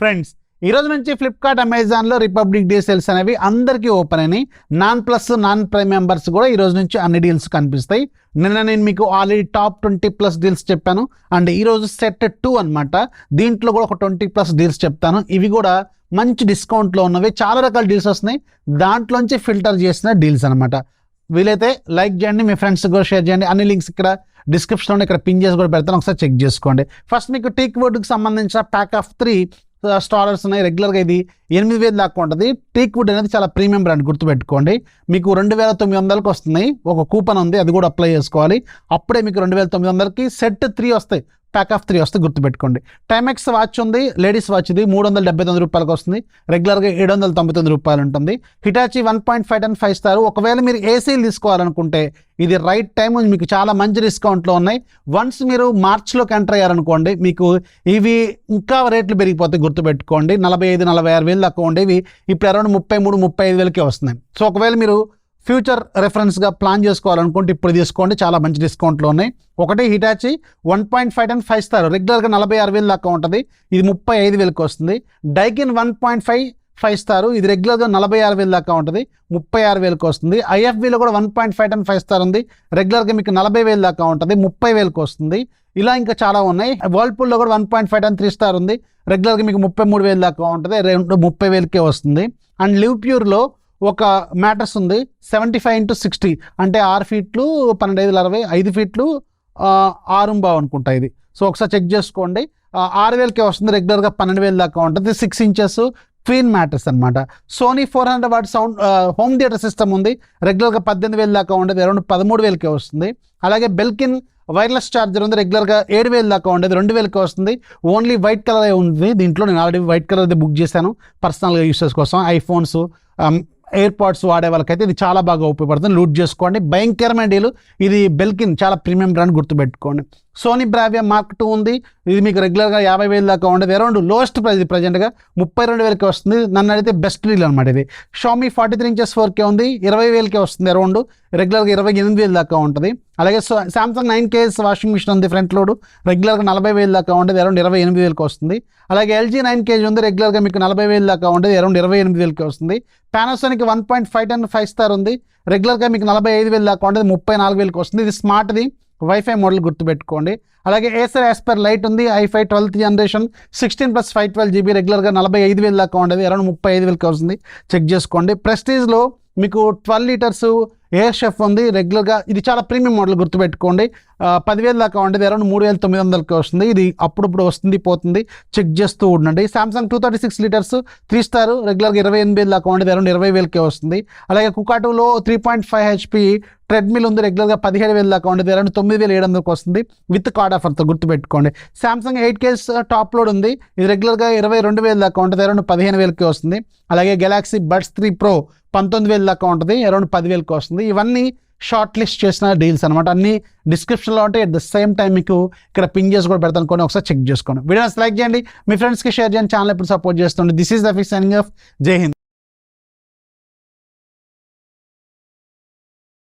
Friends ఈ రోజు నుంచి ఫ్లిప్కార్ట్ అమెజాన్లో రిపబ్లిక్ డే సేల్స్ అనేవి అందరికీ ఓపెన్ అయినాయి. Non plus non prime members కూడా ఈ రోజు నుంచి అన్ని డీల్స్ కనిపిస్తాయి. నిన్న నేను మీకు ఆల్రెడీ టాప్ 20+ డీల్స్ చెప్పాను. అండ్ ఈరోజు సెట్ 2 అనమాట. దీంట్లో కూడా ఒక 20+ డీల్స్ చెప్తాను. ఇవి కూడా మంచి డిస్కౌంట్లో ఉన్నవి. చాలా రకాల డీల్స్ వస్తున్నాయి. దాంట్లోంచి ఫిల్టర్ చేసిన డీల్స్ అనమాట. వీలైతే లైక్ చేయండి, మీ ఫ్రెండ్స్ కూడా షేర్ చేయండి. అన్ని లింక్స్ ఇక్కడ డిస్క్రిప్షన్లో ఇక్కడ పిన్ చేసి కూడా పెడతాను, ఒకసారి చెక్ చేసుకోండి. ఫస్ట్ మీకు టీక్ వుడ్కి సంబంధించిన ప్యాక్ ఆఫ్ 3 స్టాలర్స్ ఉన్నాయి. రెగ్యులర్గా ఇది 8,000 దాకా ఉంటుంది. టీక్ వుడ్ అనేది చాలా ప్రీమియం బ్రాండ్, గుర్తుపెట్టుకోండి. మీకు 2,900కి వస్తున్నాయి. ఒక కూపన్ ఉంది, అది కూడా అప్లై చేసుకోవాలి. అప్పుడే మీకు 2,900కి సెట్ 3 వస్తాయి. ప్యాక్ ఆఫ్ 3 వస్తే గుర్తుపెట్టుకోండి. టైమెక్స్ వాచ్ ఉంది, లేడీస్ వాచ్ ఇది 379 రూపాయలకు వస్తుంది. రెగ్యులర్గా 799 రూపాయలు ఉంటుంది. హిటాచి 1.5 టన్ 5 స్టార్. ఒకవేళ మీరు ఏసీలు తీసుకోవాలనుకుంటే ఇది రైట్ టైం, మీకు చాలా మంచి డిస్కౌంట్లో ఉన్నాయి. వన్స్ మీరు మార్చ్లోకి ఎంటర్ అయ్యారనుకోండి, మీకు ఇవి ఇంకా రేట్లు పెరిగిపోతాయి, గుర్తుపెట్టుకోండి. 45,000-46,000 దాకా ఉండేవి ఇప్పుడు అరౌండ్ 33,000-35,000కే వస్తున్నాయి. సో ఒకవేళ మీరు ఫ్యూచర్ రెఫరెన్స్గా ప్లాన్ చేసుకోవాలనుకుంటే ఇప్పుడు తీసుకోండి, చాలా మంచి డిస్కౌంట్లో ఉన్నాయి. ఒకటి హిటాచి 1.5 టన్ 5 స్టార్ రెగ్యులర్గా 46,000 దాకా ఉంటుంది. ఇది 35,000కి వస్తుంది. డైకిన్ 1.5 5 స్టార్, ఇది రెగ్యులర్గా 46,000 దాకా ఉంటుంది, 36,000కి వస్తుంది. ఐఎఫ్బీలో కూడా 1.5 టన్ 5 స్టార్ ఉంది. రెగ్యులర్గా మీకు 40,000 దాకా ఉంటుంది, 30,000కి వస్తుంది. ఇలా ఇంకా చాలా ఉన్నాయి. వర్ల్పూల్లో కూడా 1.5 టన్ 3 స్టార్ ఉంది. రెగ్యులర్గా మీకు 33,000 దాకా ఉంటుంది, 30,000కే వస్తుంది. అండ్ లివ్ ప్యూర్లో ఒక మ్యాట్రస్ ఉంది 75x60, అంటే 6 ఫీట్లు 12,60, 5 ఫీట్లు 6 అనుకుంటా ఇది. సో ఒకసారి చెక్ చేసుకోండి. 6,000కే వస్తుంది. రెగ్యులర్గా 12,000 దాకా ఉంటుంది. 6 ఇంచెస్ క్వీన్ మ్యాట్రస్ అనమాట. Sony 400 watt sound home theatre system ఉంది. రెగ్యులర్గా 18,000 దాకా ఉండేది, అరౌండ్ 13,000కే వస్తుంది. అలాగే బెల్కిన్ వైర్లెస్ ఛార్జర్ ఉంది. రెగ్యులర్గా 7,000 దాకా ఉండేది, 2,000కి వస్తుంది. ఓన్లీ వైట్ కలర్ ఉంది దీంట్లో. నేను ఆల్రెడీ వైట్ కలర్ బుక్ చేశాను పర్సనల్గా యూసెస్ కోసం. ఐఫోన్స్, ఎయిర్పాడ్స్ వాడే వాళ్ళకైతే ఇది చాలా బాగా ఉపయోగపడుతుంది. లూట్ చేసుకోండి. భయంకరమైన డీలు. ఇది బెల్కిన్ చాలా ప్రీమియం బ్రాండ్, గుర్తుపెట్టుకోండి. సోనీ బ్రావియా మార్క్ 2 ఉంది. ఇది మీకు రెగ్యులర్గా 50,000 దాకా ఉండేది, అరౌండ్ లోయెస్ట్ ప్రైస్ ప్రజెంట్గా 32,000కి వస్తుంది. నన్ను అడిగితే బెస్ట్ డీల్ అనమాట ఇది. షామీ 43 ఇంచెస్ 4K ఉంది, 20,000కే వస్తుంది. అరౌండ్ రెగ్యులర్గా 28,000 దాకా ఉంటుంది. అలాగే సామ్సంగ్ 9KS వాషింగ్ మిషన్ ఉంది ఫ్రంట్ లోడ్, రెగ్యులర్గా 40,000 దాకా ఉండేది, అరౌండ్ 28,000కి వస్తుంది. అలాగే LG 9KG ఉంది. రెగ్యులర్గా మీకు 40,000 దాకా ఉండేది, అరౌండ్ 28,000కి వస్తుంది. పానాసోనిక్ 1.5 టన్ 5 స్టార్ ఉంది. రెగ్యులర్గా మీకు 45,000 దాకా ఉండేది, 34,000కి వస్తుంది. ఇది స్మార్ట్ది, వైఫై మోడల్, గుర్తుపెట్టుకోండి. అలాగే ఏసర్ యాస్పర్ లైట్ ఉంది. i5 12th జనరేషన్ 16+ 512GB, రెగ్యులర్గా 45,000 దాకా ఉండేది, అరౌండ్ 35,000కి వస్తుంది. చెక్ చేసుకోండి. ప్రెస్టీజ్లో మీకు 12 లీటర్స్ ఎయిర్ షెఫ్ ఉంది. రెగ్యులర్గా ఇది చాలా ప్రీమియం మోడల్, గుర్తుపెట్టుకోండి. 10,000 దాకా ఉండేది, అరౌండ్ 3,900కి వస్తుంది. ఇది అప్పుడప్పుడు వస్తుంది పోతుంది, చెక్ చేస్తూ ఉండండి. సామ్సంగ్ 236 లీటర్స్ 3 స్టార్, రెగ్యులర్గా 28,000 దాకా ఉండేది, అరౌండ్ 20,000కే వస్తుంది. అలాగే కుకాటోలో 3.5 HP ట్రెడ్మిల్ ఉంది. రెగ్యులర్గా 17,000 దాకా ఉండేది, అరౌండ్ 9,700కి వస్తుంది విత్ కార్డ్ ఆఫర్తో, గుర్తుపెట్టుకోండి. సామ్సంగ్ 8K టాప్ లోడ్ ఉంది. ఇది రెగ్యులర్గా 22,000 దాకా ఉంటుంది, అరౌండ్ 15,000కి వస్తుంది. అలాగే గెలాక్సీ బడ్స్ 3 Pro 19,000 దాకా ఉంటుంది, అరౌండ్ 10,000కి వస్తుంది. ఇవన్నీ షార్ట్ లిస్ట్ చేసిన డీల్స్ అనమాట. అన్ని డిస్క్రిప్షన్లో ఉంటాయి. అట్ ద సేమ్ టైం మీకు ఇక్కడ పిన్ చేసి కూడా పెడతాను, కొన్ని ఒకసారి చెక్ చేసుకోండి. వీడియోస్ లైక్ చేయండి, మీ ఫ్రెండ్స్కి షేర్ చేయండి, ఛానల్ ఎప్పుడు సపోర్ట్ చేస్తుంది. This is the fix signing off. జై హింద్.